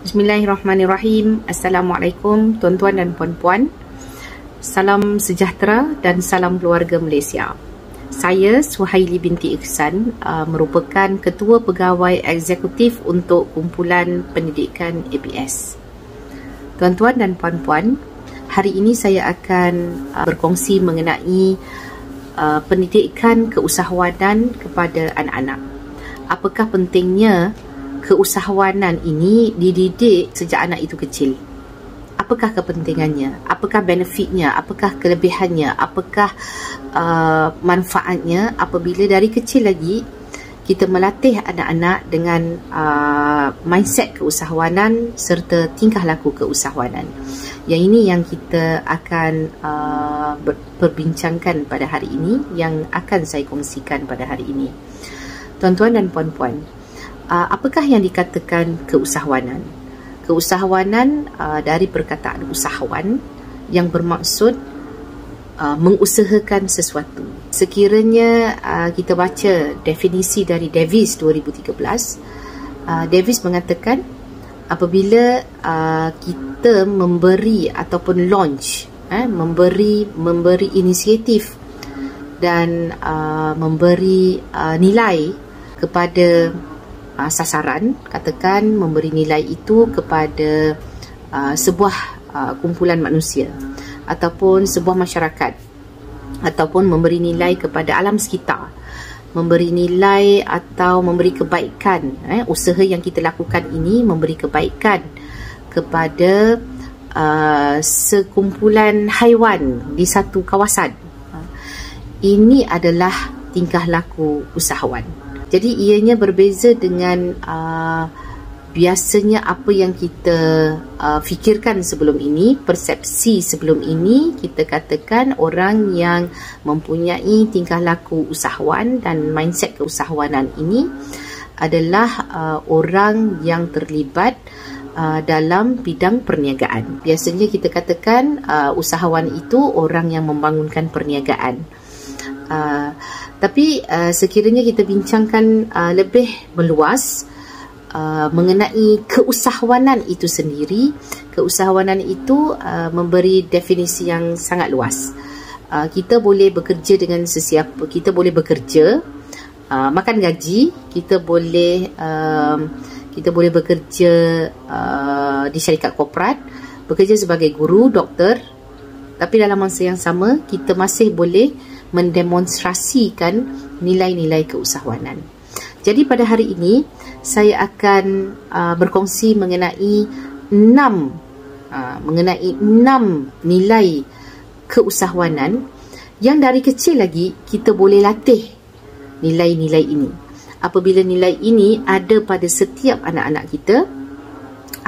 Bismillahirrahmanirrahim. Assalamualaikum tuan-tuan dan puan-puan. Salam sejahtera dan salam keluarga Malaysia. Saya Suhaili binti Ihsan, merupakan Ketua Pegawai Eksekutif untuk Kumpulan Pendidikan ABS. Tuan-tuan dan puan-puan, hari ini saya akan berkongsi mengenai pendidikan keusahawanan kepada anak-anak. Apakah pentingnya keusahawanan ini dididik sejak anak itu kecil? Apakah kepentingannya? Apakah benefitnya? Apakah kelebihannya? Apakah manfaatnya apabila dari kecil lagi kita melatih anak-anak dengan mindset keusahawanan serta tingkah laku keusahawanan? Yang ini yang kita akan perbincangkan pada hari ini, yang akan saya kongsikan pada hari ini. Tuan-tuan dan puan-puan, apakah yang dikatakan keusahawanan? Keusahawanan dari perkataan usahawan yang bermaksud mengusahakan sesuatu. Sekiranya kita baca definisi dari Davis 2013, Davis mengatakan apabila kita memberi ataupun launch, memberi inisiatif dan memberi nilai kepada sasaran, katakan memberi nilai itu kepada sebuah kumpulan manusia ataupun sebuah masyarakat, ataupun memberi nilai kepada alam sekitar, memberi nilai atau memberi kebaikan, usaha yang kita lakukan ini memberi kebaikan kepada sekumpulan haiwan di satu kawasan. Ini adalah tingkah laku usahawan. Jadi ianya berbeza dengan biasanya apa yang kita fikirkan sebelum ini, persepsi sebelum ini. Kita katakan orang yang mempunyai tingkah laku usahawan dan mindset keusahawanan ini adalah orang yang terlibat dalam bidang perniagaan. Biasanya kita katakan usahawan itu orang yang membangunkan perniagaan. Tapi sekiranya kita bincangkan lebih meluas mengenai keusahawanan itu sendiri, keusahawanan itu memberi definisi yang sangat luas. Kita boleh bekerja dengan sesiapa, kita boleh bekerja, makan gaji, kita boleh bekerja di syarikat korporat, bekerja sebagai guru, doktor, tapi dalam masa yang sama kita masih boleh mendemonstrasikan nilai-nilai keusahawanan. Jadi pada hari ini saya akan berkongsi mengenai 6 nilai keusahawanan yang dari kecil lagi kita boleh latih nilai-nilai ini. Apabila nilai ini ada pada setiap anak-anak kita,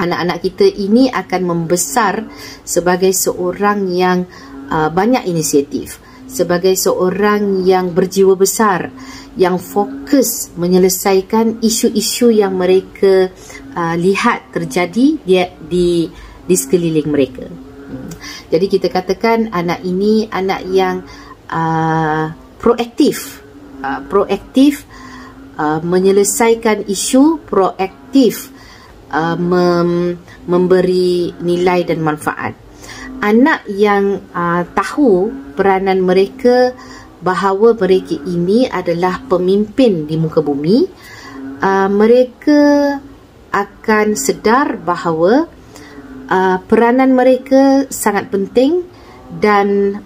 anak-anak kita ini akan membesar sebagai seorang yang banyak inisiatif, sebagai seorang yang berjiwa besar, yang fokus menyelesaikan isu-isu yang mereka lihat terjadi di sekeliling mereka. Jadi kita katakan anak ini anak yang proaktif, menyelesaikan isu, proaktif memberi nilai dan manfaat. Anak yang tahu peranan mereka, bahawa mereka ini adalah pemimpin di muka bumi, mereka akan sedar bahawa peranan mereka sangat penting dan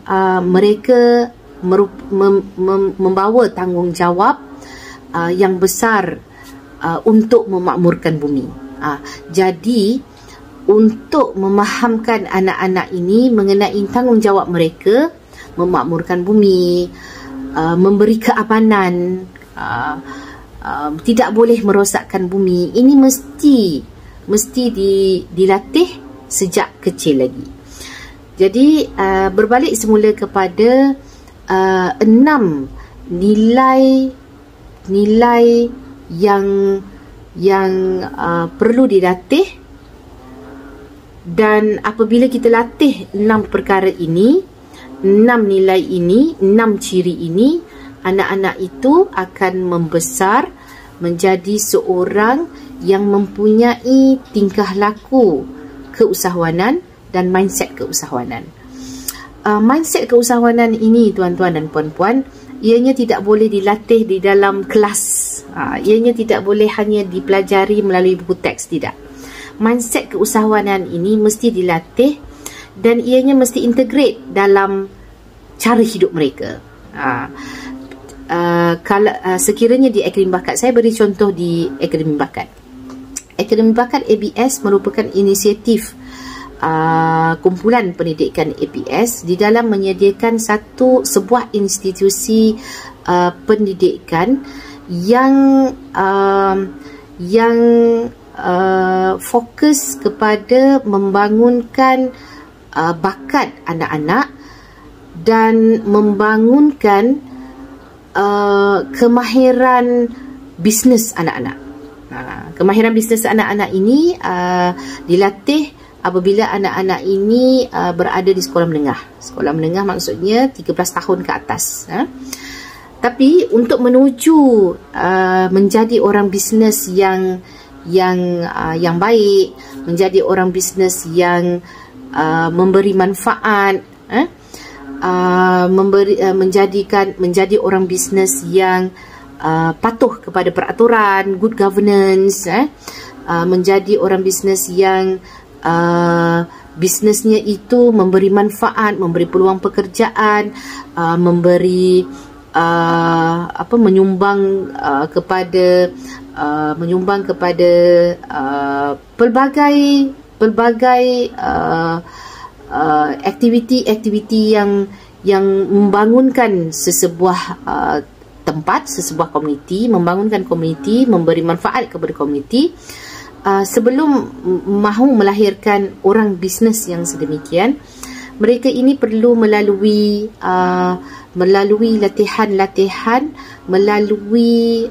mereka membawa tanggungjawab yang besar untuk memakmurkan bumi. Jadi untuk memahamkan anak-anak ini mengenai tanggungjawab mereka memakmurkan bumi, memberi keamanan, tidak boleh merosakkan bumi, ini mesti dilatih sejak kecil lagi. Jadi berbalik semula kepada 6 nilai yang perlu dilatih. Dan apabila kita latih 6 perkara ini, 6 nilai ini, 6 ciri ini, anak-anak itu akan membesar menjadi seorang yang mempunyai tingkah laku keusahawanan dan mindset keusahawanan. Mindset keusahawanan ini, tuan-tuan dan puan-puan, ianya tidak boleh dilatih di dalam kelas. Ianya tidak boleh hanya dipelajari melalui buku teks, tidak. Mindset keusahawanan ini mesti dilatih dan ianya mesti integrate dalam cara hidup mereka. Kalau sekiranya di Akademi Bakat, saya beri contoh di Akademi Bakat. Akademi Bakat ABS merupakan inisiatif kumpulan pendidikan ABS di dalam menyediakan sebuah institusi pendidikan yang fokus kepada membangunkan bakat anak-anak dan membangunkan kemahiran bisnes anak-anak. Kemahiran bisnes anak-anak ini dilatih apabila anak-anak ini berada di sekolah menengah. Sekolah menengah maksudnya 13 tahun ke atas. Tapi untuk menuju menjadi orang bisnes yang baik, menjadi orang bisnes yang memberi manfaat, menjadi orang bisnes yang patuh kepada peraturan, good governance, menjadi orang bisnes yang bisnesnya itu memberi manfaat, memberi peluang pekerjaan, menyumbang kepada pelbagai aktiviti yang membangunkan sesebuah tempat, sesebuah komuniti, membangunkan komuniti, memberi manfaat kepada komuniti. Sebelum mahu melahirkan orang bisnes yang sedemikian, mereka ini perlu melalui latihan-latihan, melalui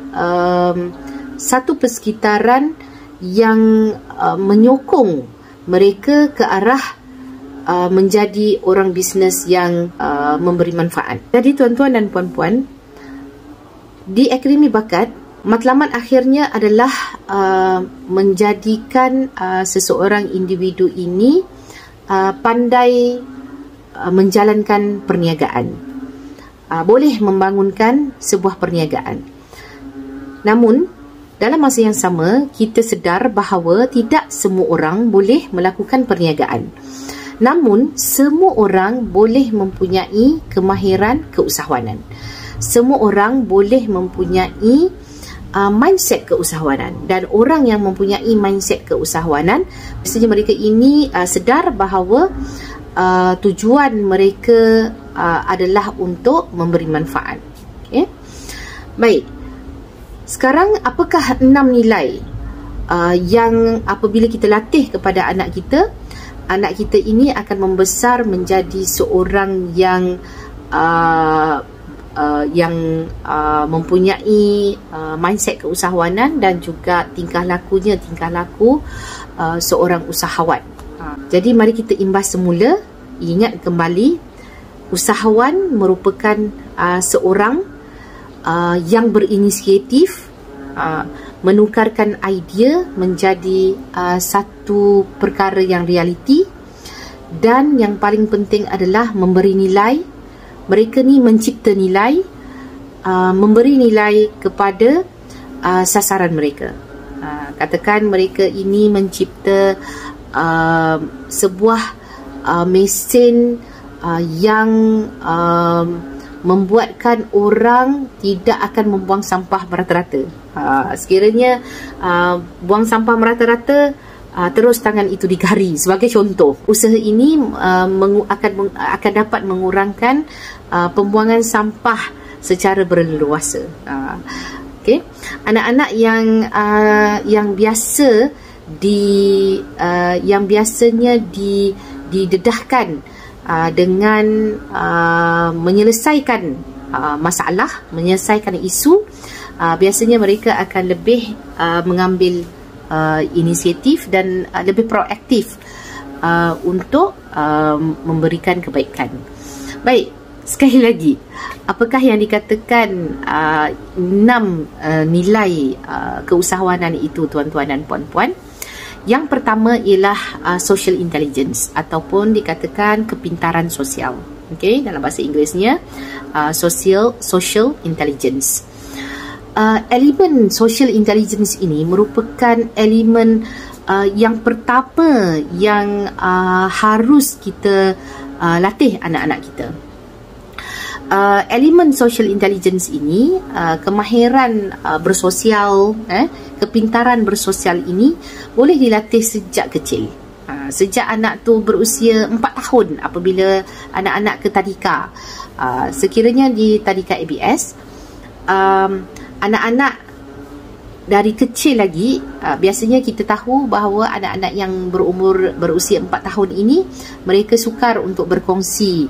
satu persekitaran yang menyokong mereka ke arah menjadi orang bisnes yang memberi manfaat. Jadi tuan-tuan dan puan-puan, di Akademi Bakat, matlamat akhirnya adalah menjadikan seseorang individu ini pandai menjalankan perniagaan, boleh membangunkan sebuah perniagaan. Namun dalam masa yang sama, kita sedar bahawa tidak semua orang boleh melakukan perniagaan. Namun semua orang boleh mempunyai kemahiran keusahawanan. Semua orang boleh mempunyai mindset keusahawanan, dan orang yang mempunyai mindset keusahawanan, biasanya mereka ini sedar bahawa tujuan mereka adalah untuk memberi manfaat. Okay? Baik, sekarang apakah 6 nilai yang apabila kita latih kepada anak kita ini akan membesar menjadi seorang yang mempunyai mindset keusahawanan dan juga tingkah laku seorang usahawan. Jadi mari kita imbas semula, ingat kembali, usahawan merupakan seorang yang berinisiatif, menukarkan idea menjadi satu perkara yang realiti, dan yang paling penting adalah memberi nilai. Mereka ni mencipta nilai, memberi nilai kepada sasaran mereka. Katakan mereka ini mencipta sebuah mesin yang membuatkan orang tidak akan membuang sampah merata-rata. Sekiranya buang sampah merata-rata, terus tangan itu digari. Sebagai contoh, usaha ini akan dapat mengurangkan pembuangan sampah secara berleluasa. Okay. Anak-anak yang biasanya didedahkan dengan menyelesaikan masalah, menyelesaikan isu, biasanya mereka akan lebih mengambil inisiatif dan lebih proaktif untuk memberikan kebaikan. Baik, Sekali lagi, apakah yang dikatakan 6 nilai keusahawanan itu, tuan-tuan dan puan-puan? Yang pertama ialah social intelligence ataupun dikatakan kepintaran sosial. Okay, dalam bahasa Inggerisnya social intelligence. Elemen social intelligence ini merupakan elemen yang pertama yang harus kita latih anak-anak kita. Elemen social intelligence ini, kemahiran bersosial, kepintaran bersosial ini boleh dilatih sejak kecil. Sejak anak tu berusia 4 tahun apabila anak-anak ke tadika. Sekiranya di tadika ABS, anak-anak dari kecil lagi, biasanya kita tahu bahawa anak-anak yang berusia 4 tahun ini, mereka sukar untuk berkongsi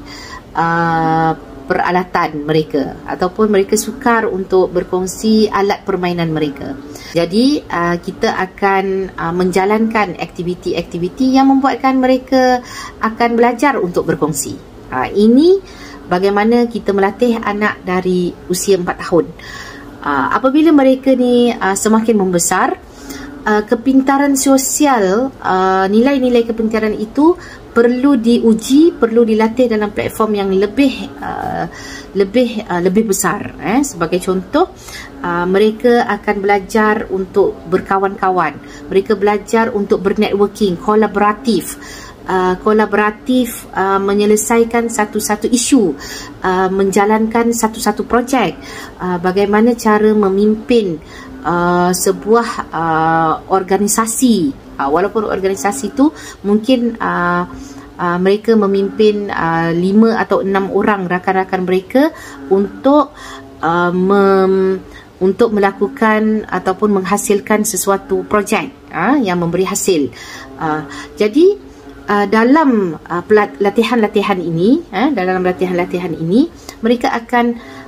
peralatan mereka ataupun mereka sukar untuk berkongsi alat permainan mereka. Jadi kita akan menjalankan aktiviti-aktiviti yang membuatkan mereka akan belajar untuk berkongsi. Ini bagaimana kita melatih anak dari usia 4 tahun. Apabila mereka ni semakin membesar, kepintaran sosial, nilai-nilai kepintaran itu perlu diuji, perlu dilatih dalam platform yang lebih besar. Sebagai contoh, mereka akan belajar untuk berkawan-kawan, mereka belajar untuk bernetworking, kolaboratif, menyelesaikan satu-satu isu, menjalankan satu-satu projek, bagaimana cara memimpin sebuah organisasi, walaupun organisasi itu mungkin mereka memimpin 5 atau 6 orang rakan-rakan mereka untuk melakukan ataupun menghasilkan sesuatu projek yang memberi hasil. Jadi dalam latihan-latihan ini, mereka akan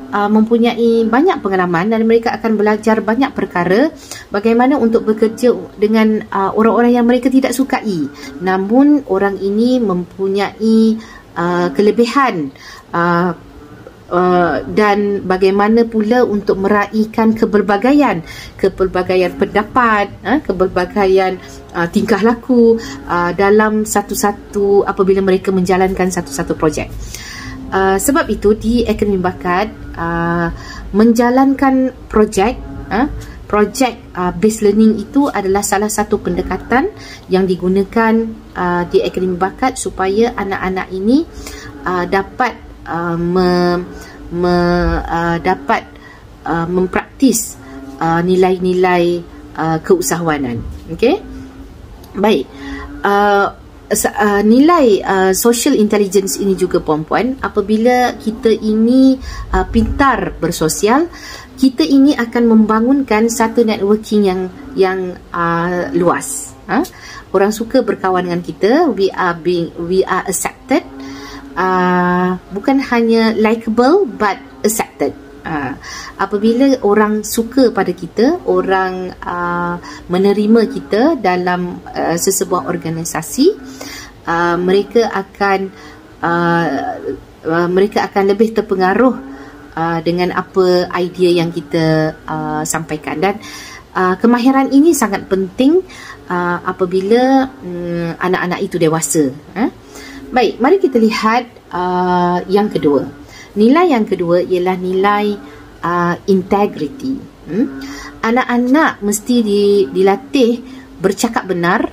mempunyai banyak pengalaman dan mereka akan belajar banyak perkara bagaimana untuk bekerja dengan orang-orang yang mereka tidak sukai, namun orang ini mempunyai kelebihan dan bagaimana pula untuk meraihkan kepelbagaian pendapat, kepelbagaian tingkah laku dalam satu-satu apabila mereka menjalankan satu-satu projek. Sebab itu di Akademi Bakat menjalankan projek based learning itu adalah salah satu pendekatan yang digunakan di Akademi Bakat supaya anak-anak ini dapat mempraktis nilai-nilai keusahawanan. Okey, baik. Nilai social intelligence ini juga, puan-puan, apabila kita ini pintar bersosial, kita ini akan membangunkan satu networking yang luas. Orang suka berkawan dengan kita, we are accepted, bukan hanya likable but accepted. Apabila orang suka pada kita, orang menerima kita dalam sesebuah organisasi, mereka akan lebih terpengaruh dengan apa idea yang kita sampaikan. Dan kemahiran ini sangat penting apabila anak-anak itu dewasa. Baik, mari kita lihat yang kedua. Nilai yang kedua ialah nilai integrity. Anak-anak mesti dilatih bercakap benar,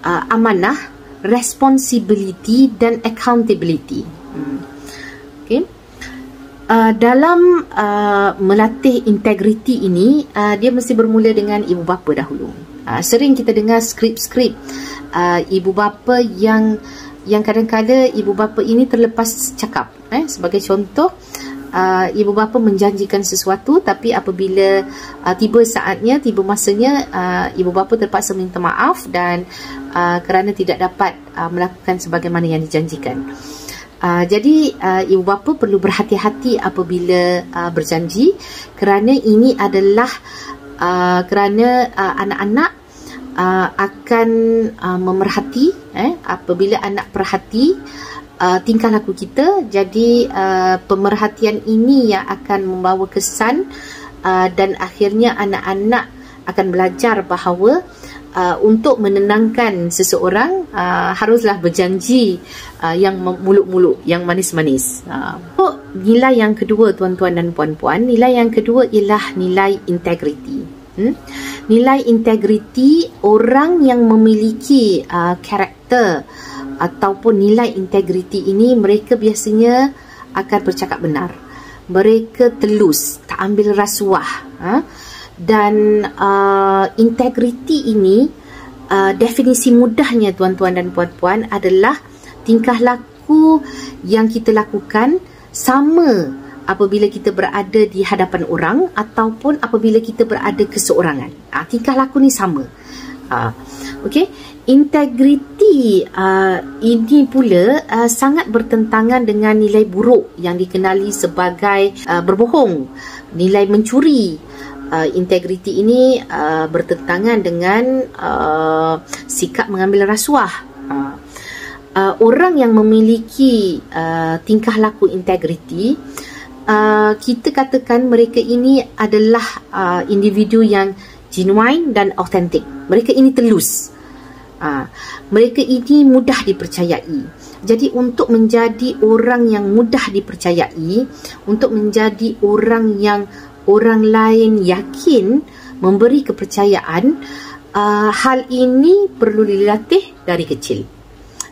amanah, responsibility dan accountability. Okay. Dalam melatih integrity ini, dia mesti bermula dengan ibu bapa dahulu. Sering kita dengar skrip-skrip ibu bapa yang kadang-kadang ibu bapa ini terlepas cakap. Sebagai contoh, ibu bapa menjanjikan sesuatu, tapi apabila tiba saatnya, tiba masanya, ibu bapa terpaksa minta maaf dan kerana tidak dapat melakukan sebagaimana yang dijanjikan. Jadi ibu bapa perlu berhati-hati apabila berjanji, kerana ini adalah kerana anak-anak akan memerhati. Apabila anak perhati, tingkah laku kita. Jadi pemerhatian ini yang akan membawa kesan dan akhirnya anak-anak akan belajar bahawa untuk menenangkan seseorang haruslah berjanji yang muluk-muluk, yang manis-manis. Nilai yang kedua, tuan-tuan dan puan-puan, nilai yang kedua ialah nilai integriti. Nilai integriti, orang yang memiliki karakter ataupun nilai integriti ini, mereka biasanya akan bercakap benar, mereka telus, tak ambil rasuah. Dan integriti ini, definisi mudahnya tuan-tuan dan puan-puan adalah tingkah laku yang kita lakukan sama apabila kita berada di hadapan orang ataupun apabila kita berada keseorangan. Tingkah laku ni sama. Okey, integriti ini pula sangat bertentangan dengan nilai buruk yang dikenali sebagai berbohong, nilai mencuri. Integriti ini bertentangan dengan sikap mengambil rasuah. Orang yang memiliki tingkah laku integriti, kita katakan mereka ini adalah individu yang genuine dan autentik. Mereka ini telus. Mereka ini mudah dipercayai. Jadi untuk menjadi orang yang mudah dipercayai, untuk menjadi orang yang orang lain yakin, memberi kepercayaan, hal ini perlu dilatih dari kecil.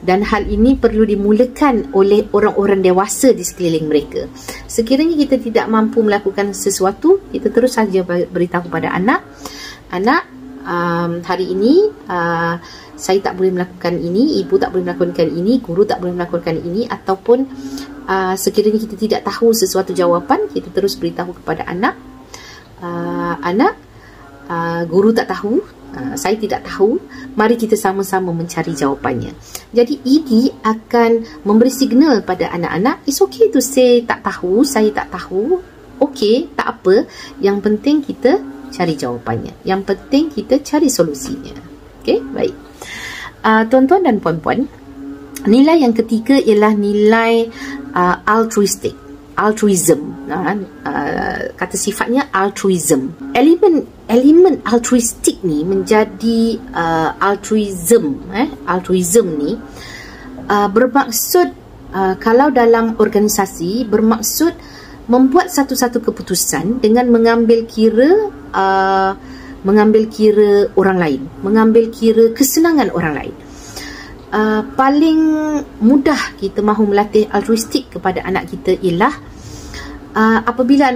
Dan hal ini perlu dimulakan oleh orang-orang dewasa di sekeliling mereka. Sekiranya kita tidak mampu melakukan sesuatu, kita terus saja beritahu kepada anak, hari ini saya tak boleh melakukan ini, ibu tak boleh melakukan ini, guru tak boleh melakukan ini, ataupun sekiranya kita tidak tahu sesuatu jawapan, kita terus beritahu kepada anak, guru tak tahu, saya tidak tahu, mari kita sama-sama mencari jawapannya. Jadi ini akan memberi signal pada anak-anak, it's okay to say tak tahu, saya tak tahu, okay, tak apa, yang penting kita cari jawapannya, yang penting kita cari solusinya. Okay, baik. Tuan-tuan dan puan-puan, nilai yang ketiga ialah nilai altruism. Kata sifatnya altruism. Elemen altruistik ni menjadi altruism ni bermaksud, kalau dalam organisasi, bermaksud membuat satu-satu keputusan dengan mengambil kira orang lain, mengambil kira kesenangan orang lain. Paling mudah kita mahu melatih altruistik kepada anak kita ialah apabila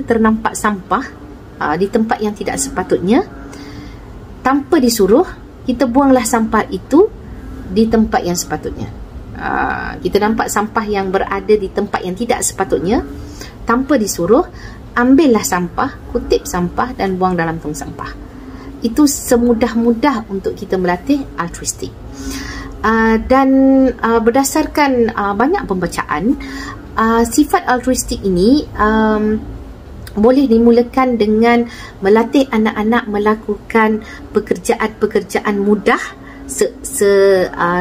ternampak sampah di tempat yang tidak sepatutnya, tanpa disuruh, kita buanglah sampah itu di tempat yang sepatutnya. Kita nampak sampah yang berada di tempat yang tidak sepatutnya, tanpa disuruh, ambillah sampah, kutip sampah dan buang dalam tong sampah. Itu semudah-mudah untuk kita melatih altruistik. Dan berdasarkan banyak pembacaan, sifat altruistik ini boleh dimulakan dengan melatih anak-anak melakukan pekerjaan-pekerjaan mudah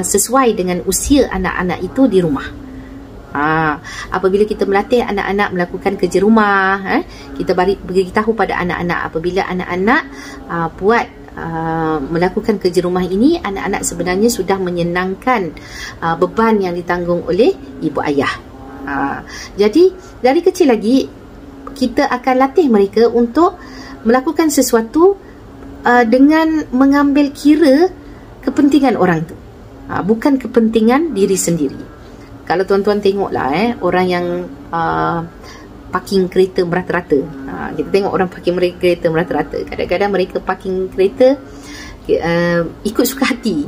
sesuai dengan usia anak-anak itu di rumah. Apabila kita melatih anak-anak melakukan kerja rumah, kita beritahu pada anak-anak apabila anak-anak melakukan kerja rumah ini, anak-anak sebenarnya sudah menyenangkan beban yang ditanggung oleh ibu ayah. Jadi dari kecil lagi kita akan latih mereka untuk melakukan sesuatu dengan mengambil kira kepentingan orang tu, bukan kepentingan diri sendiri. Kalau tuan-tuan tengoklah orang yang parking kereta merata-rata, kita tengok orang parking kereta merata-rata, kadang-kadang mereka parking kereta ikut suka hati.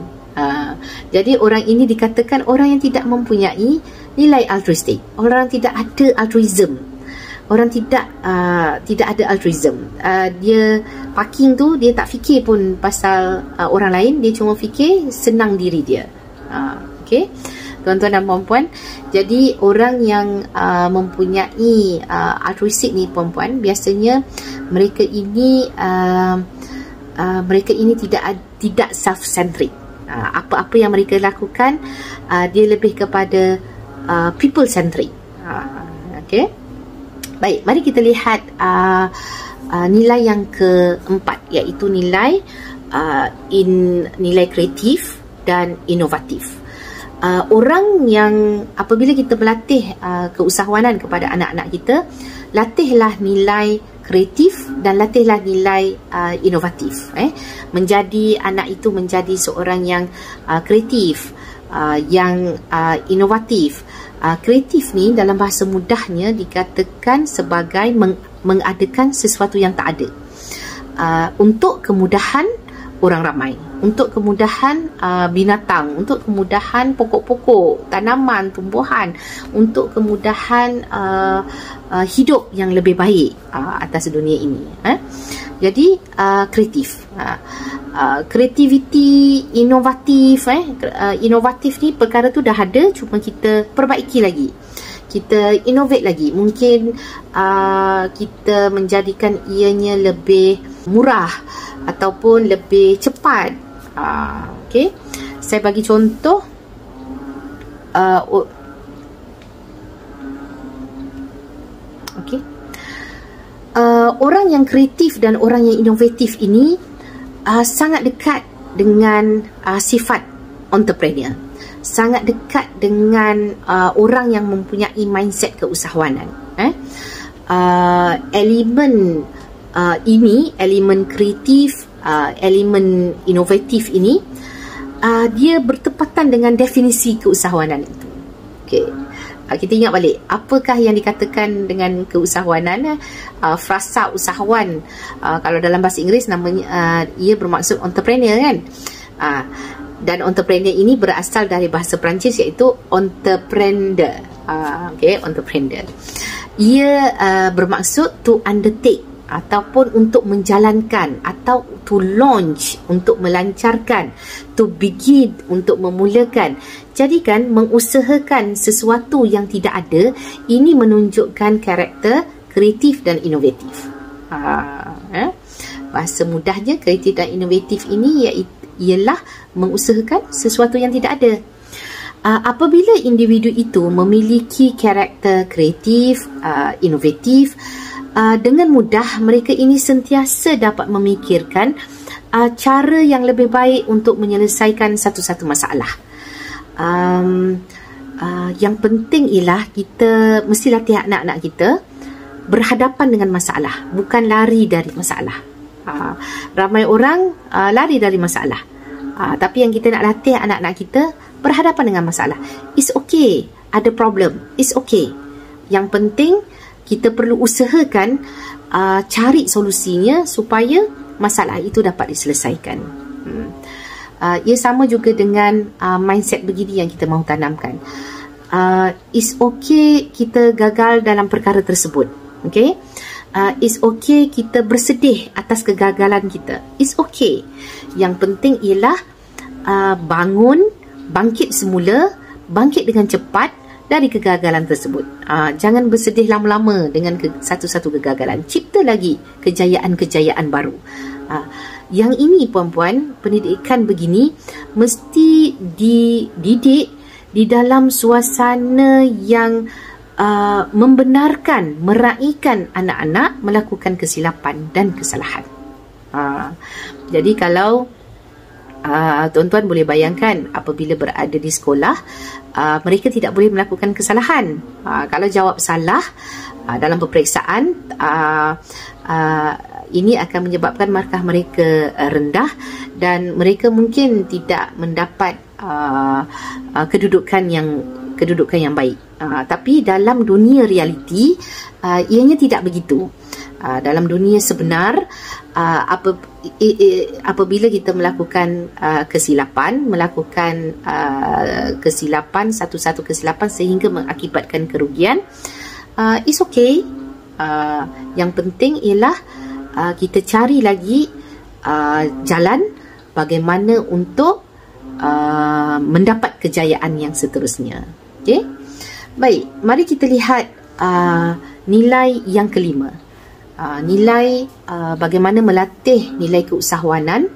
Jadi orang ini dikatakan orang yang tidak mempunyai nilai altruistik, orang tidak ada altruism. Orang tidak ada altruism. Dia parking tu, dia tak fikir pun pasal orang lain, dia cuma fikir senang diri dia. Okay, tuan-tuan dan puan-puan, jadi orang yang mempunyai altruistik ni, puan-puan, biasanya mereka ini tidak self-centric. Apa-apa yang mereka lakukan, dia lebih kepada people centric. Okay. Baik, mari kita lihat nilai yang keempat, iaitu nilai nilai kreatif dan inovatif. Orang yang apabila kita melatih keusahawanan kepada anak-anak kita, latihlah nilai kreatif dan latihlah nilai inovatif. Menjadi anak itu menjadi seorang yang kreatif, yang inovatif. Kreatif ni dalam bahasa mudahnya dikatakan sebagai mengadakan sesuatu yang tak ada, untuk kemudahan orang ramai, untuk kemudahan binatang, untuk kemudahan pokok-pokok, tanaman, tumbuhan, untuk kemudahan hidup yang lebih baik atas dunia ini. Jadi kreatif, kreativiti, inovatif. Inovatif ni perkara tu dah ada, cuma kita perbaiki lagi, kita innovate lagi. Mungkin kita menjadikan ianya lebih murah ataupun lebih cepat. Okay, saya bagi contoh. Okay, orang yang kreatif dan orang yang inovatif ini sangat dekat dengan sifat entrepreneur, sangat dekat dengan orang yang mempunyai mindset keusahawanan. Elemen ini, elemen kreatif, elemen inovatif ini, dia bertepatan dengan definisi keusahawanan itu. Okay. Kita ingat balik, apakah yang dikatakan dengan keusahawanan? Frasa usahawan, kalau dalam bahasa Inggeris namanya, ia bermaksud entrepreneur, kan? Dan entrepreneur ini berasal dari bahasa Perancis, iaitu entreprendre. Okay, entrepreneur. Ia bermaksud to undertake, ataupun untuk menjalankan, atau to launch, untuk melancarkan, to begin, untuk memulakan. Jadi kan, mengusahakan sesuatu yang tidak ada, ini menunjukkan karakter kreatif dan inovatif. Bahasa mudahnya, kreatif dan inovatif ini ialah mengusahakan sesuatu yang tidak ada. Apabila individu itu memiliki karakter kreatif, inovatif, dengan mudah mereka ini sentiasa dapat memikirkan cara yang lebih baik untuk menyelesaikan satu-satu masalah. Yang penting ialah kita mesti latih anak-anak kita berhadapan dengan masalah, bukan lari dari masalah. Ramai orang lari dari masalah, tapi yang kita nak latih anak-anak kita berhadapan dengan masalah. It's okay, ada problem, it's okay. Yang penting kita perlu usahakan cari solusinya supaya masalah itu dapat diselesaikan. Ia sama juga dengan mindset begini yang kita mahu tanamkan. It's okay kita gagal dalam perkara tersebut. Okay? It's okay kita bersedih atas kegagalan kita. It's okay. Yang penting ialah bangkit semula, bangkit dengan cepat dari kegagalan tersebut. Jangan bersedih lama-lama dengan satu-satu kegagalan. Cipta lagi kejayaan-kejayaan baru. Yang ini, puan-puan, pendidikan begini mesti dididik di dalam suasana yang membenarkan, meraihkan anak-anak melakukan kesilapan dan kesalahan. Jadi kalau tuan-tuan boleh bayangkan, apabila berada di sekolah, mereka tidak boleh melakukan kesalahan. Kalau jawab salah dalam peperiksaan, ini akan menyebabkan markah mereka rendah dan mereka mungkin tidak mendapat kedudukan yang baik. Tapi dalam dunia realiti, ianya tidak begitu. Dalam dunia sebenar, apabila kita melakukan kesilapan, satu-satu kesilapan sehingga mengakibatkan kerugian, it's okay. Yang penting ialah kita cari lagi jalan bagaimana untuk mendapat kejayaan yang seterusnya. Okay? Baik, mari kita lihat nilai yang kelima. Nilai bagaimana melatih nilai keusahawanan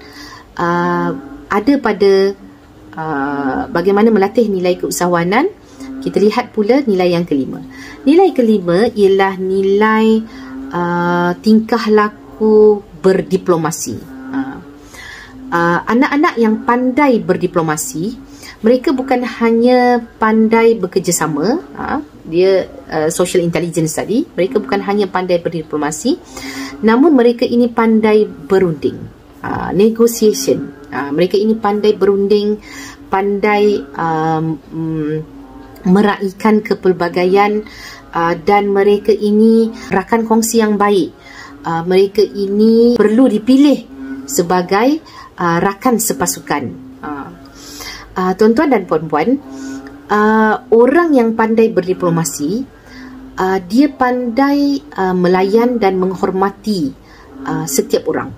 ada pada bagaimana melatih nilai keusahawanan, kita lihat pula nilai yang kelima. Nilai kelima ialah nilai tingkah laku berdiplomasi. Anak-anak yang pandai berdiplomasi, mereka bukan hanya pandai bekerjasama, dia social intelligence tadi, mereka bukan hanya pandai berdiplomasi, namun mereka ini pandai berunding, negotiation. Mereka ini pandai berunding, pandai meraihkan kepelbagaian, dan mereka ini rakan kongsi yang baik. Mereka ini perlu dipilih sebagai rakan sepasukan. Tuan-tuan dan puan-puan, orang yang pandai berdiplomasi, dia pandai melayan dan menghormati setiap orang.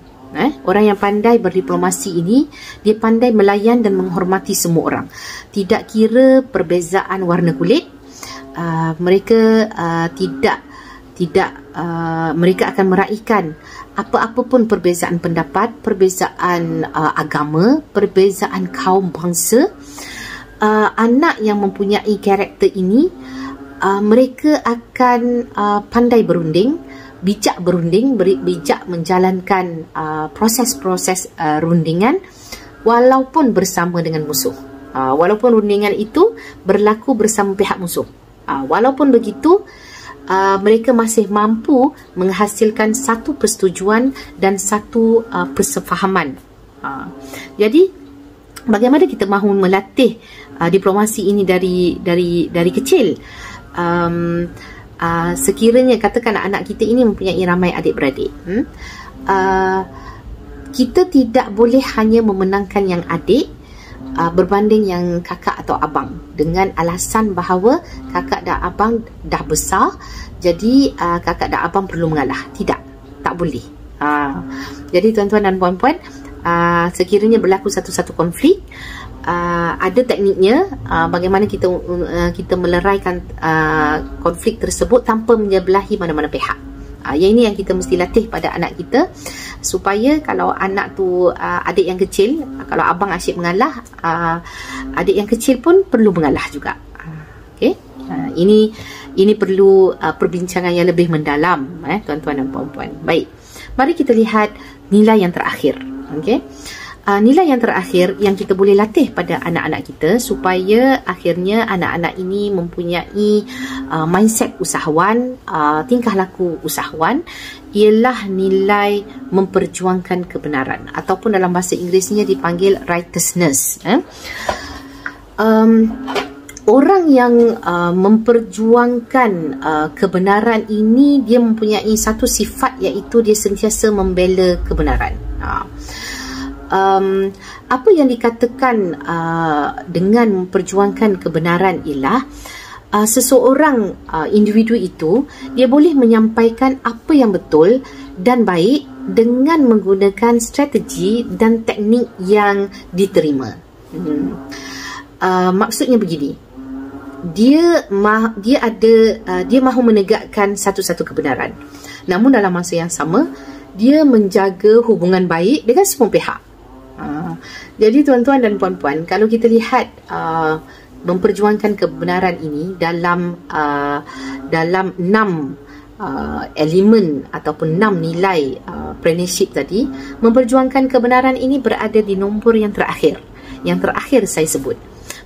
Orang yang pandai berdiplomasi ini, dia pandai melayan dan menghormati semua orang. Tidak kira perbezaan warna kulit, mereka mereka akan meraihkan apa-apa pun perbezaan pendapat, perbezaan agama, perbezaan kaum bangsa. Anak yang mempunyai karakter ini, mereka akan pandai berunding, bijak berunding, bijak menjalankan proses-proses rundingan walaupun bersama dengan musuh. Walaupun rundingan itu berlaku bersama pihak musuh. Walaupun begitu, mereka masih mampu menghasilkan satu persetujuan dan satu persefahaman. Jadi, bagaimana kita mahu melatih diplomasi ini dari kecil? Sekiranya katakan anak kita ini mempunyai ramai adik-beradik, kita tidak boleh hanya memenangkan yang adik berbanding yang kakak atau abang dengan alasan bahawa kakak dan abang dah besar, jadi kakak dan abang perlu mengalah. Tidak, tak boleh. Jadi tuan-tuan dan puan-puan, sekiranya berlaku satu-satu konflik, ada tekniknya bagaimana kita meleraikan konflik tersebut tanpa menyebelahi mana-mana pihak. Yang ini yang kita mesti latih pada anak kita, supaya kalau anak tu adik yang kecil, kalau abang asyik mengalah, adik yang kecil pun perlu mengalah juga. Okey, ini perlu perbincangan yang lebih mendalam, tuan-tuan dan puan-puan. Baik, mari kita lihat nilai yang terakhir. Okey, nilai yang terakhir yang kita boleh latih pada anak-anak kita supaya akhirnya anak-anak ini mempunyai mindset usahawan, tingkah laku usahawan, ialah nilai memperjuangkan kebenaran, ataupun dalam bahasa Inggerisnya dipanggil righteousness. Orang yang memperjuangkan kebenaran ini, dia mempunyai satu sifat, iaitu dia sentiasa membela kebenaran. Apa yang dikatakan dengan memperjuangkan kebenaran ialah seseorang individu itu, dia boleh menyampaikan apa yang betul dan baik dengan menggunakan strategi dan teknik yang diterima. Maksudnya begini, dia mahu menegakkan satu-satu kebenaran, namun dalam masa yang sama dia menjaga hubungan baik dengan semua pihak. Jadi tuan-tuan dan puan-puan, kalau kita lihat memperjuangkan kebenaran ini dalam 6 elemen ataupun 6 nilai premiership tadi, memperjuangkan kebenaran ini berada di nombor yang terakhir. Yang terakhir saya sebut.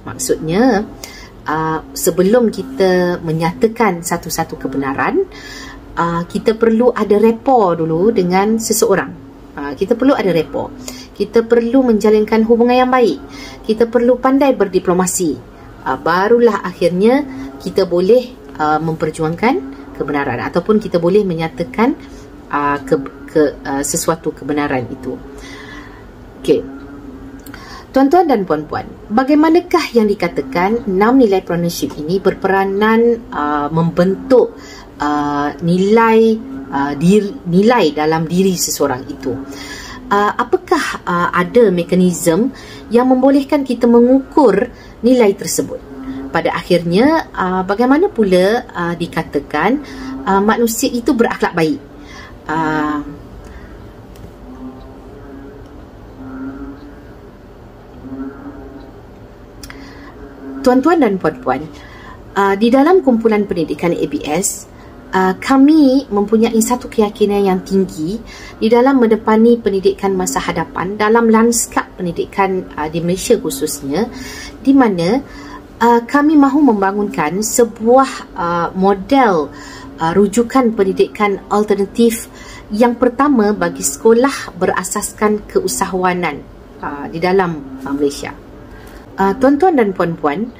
Maksudnya, sebelum kita menyatakan satu-satu kebenaran, kita perlu ada rapport dulu dengan seseorang. Kita perlu ada rapport. Kita perlu menjalinkan hubungan yang baik. Kita perlu pandai berdiplomasi. Barulah akhirnya kita boleh memperjuangkan kebenaran, ataupun kita boleh menyatakan sesuatu kebenaran itu. Okey. Tuan-tuan dan puan-puan, bagaimanakah yang dikatakan 6 nilai premiership ini berperanan membentuk nilai dalam diri seseorang itu? Apakah ada mekanisme yang membolehkan kita mengukur nilai tersebut? Pada akhirnya, bagaimana pula dikatakan manusia itu berakhlak baik? Tuan-tuan dan puan-puan, di dalam kumpulan pendidikan ABS, kami mempunyai satu keyakinan yang tinggi di dalam menepani pendidikan masa hadapan dalam lanskap pendidikan di Malaysia khususnya, di mana kami mahu membangunkan sebuah model rujukan pendidikan alternatif yang pertama bagi sekolah berasaskan keusahawanan di dalam Malaysia. Tuan-tuan dan puan-puan,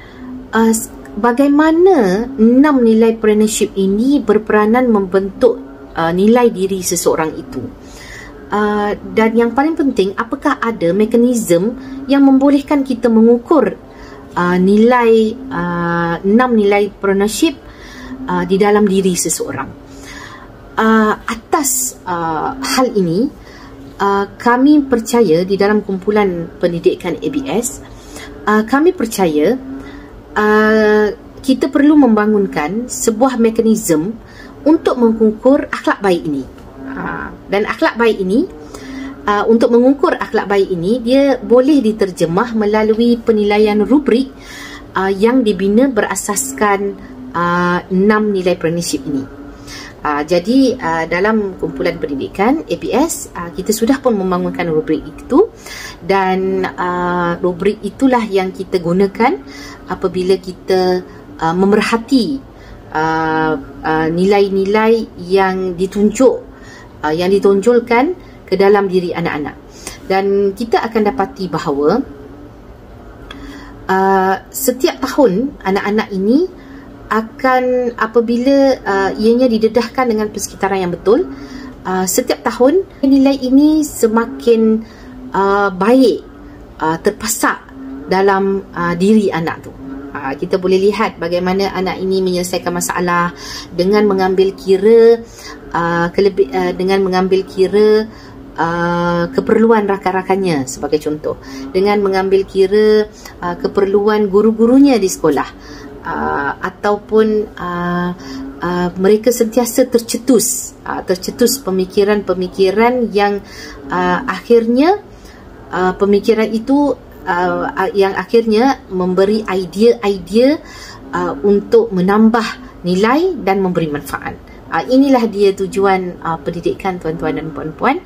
bagaimana 6 nilai partnership ini berperanan membentuk nilai diri seseorang itu. Dan yang paling penting, apakah ada mekanisme yang membolehkan kita mengukur nilai 6 nilai partnership di dalam diri seseorang. Atas hal ini, kami percaya di dalam kumpulan pendidikan ABS, kami percaya kita perlu membangunkan sebuah mekanisme untuk mengukur akhlak baik ini. Dan akhlak baik ini, untuk mengukur akhlak baik ini, dia boleh diterjemah melalui penilaian rubrik yang dibina berasaskan 6 nilai partnership ini. Jadi dalam kumpulan pendidikan ABS, kita sudah pun membangunkan rubrik itu, dan rubrik itulah yang kita gunakan apabila kita memerhati nilai-nilai yang ditonjolkan ke dalam diri anak-anak. Dan kita akan dapati bahawa setiap tahun anak-anak ini akan, apabila ianya didedahkan dengan persekitaran yang betul, setiap tahun nilai ini semakin baik terpasak dalam diri anak tu. Kita boleh lihat bagaimana anak ini menyelesaikan masalah dengan mengambil kira keperluan rakan-rakannya, sebagai contoh, dengan mengambil kira keperluan guru-gurunya di sekolah, ataupun mereka sentiasa tercetus pemikiran-pemikiran yang akhirnya pemikiran itu yang akhirnya memberi idea-idea untuk menambah nilai dan memberi manfaat. Inilah dia tujuan pendidikan, tuan-tuan dan puan-puan.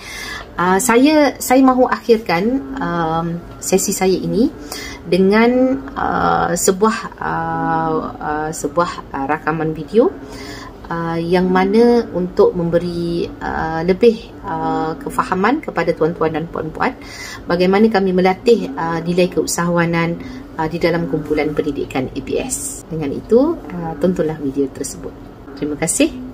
Saya mahu akhirkan sesi saya ini dengan sebuah rakaman video yang mana untuk memberi lebih kefahaman kepada tuan-tuan dan puan-puan bagaimana kami melatih nilai keusahawanan di dalam kumpulan pendidikan ABS. Dengan itu, tontonlah video tersebut. Terima kasih.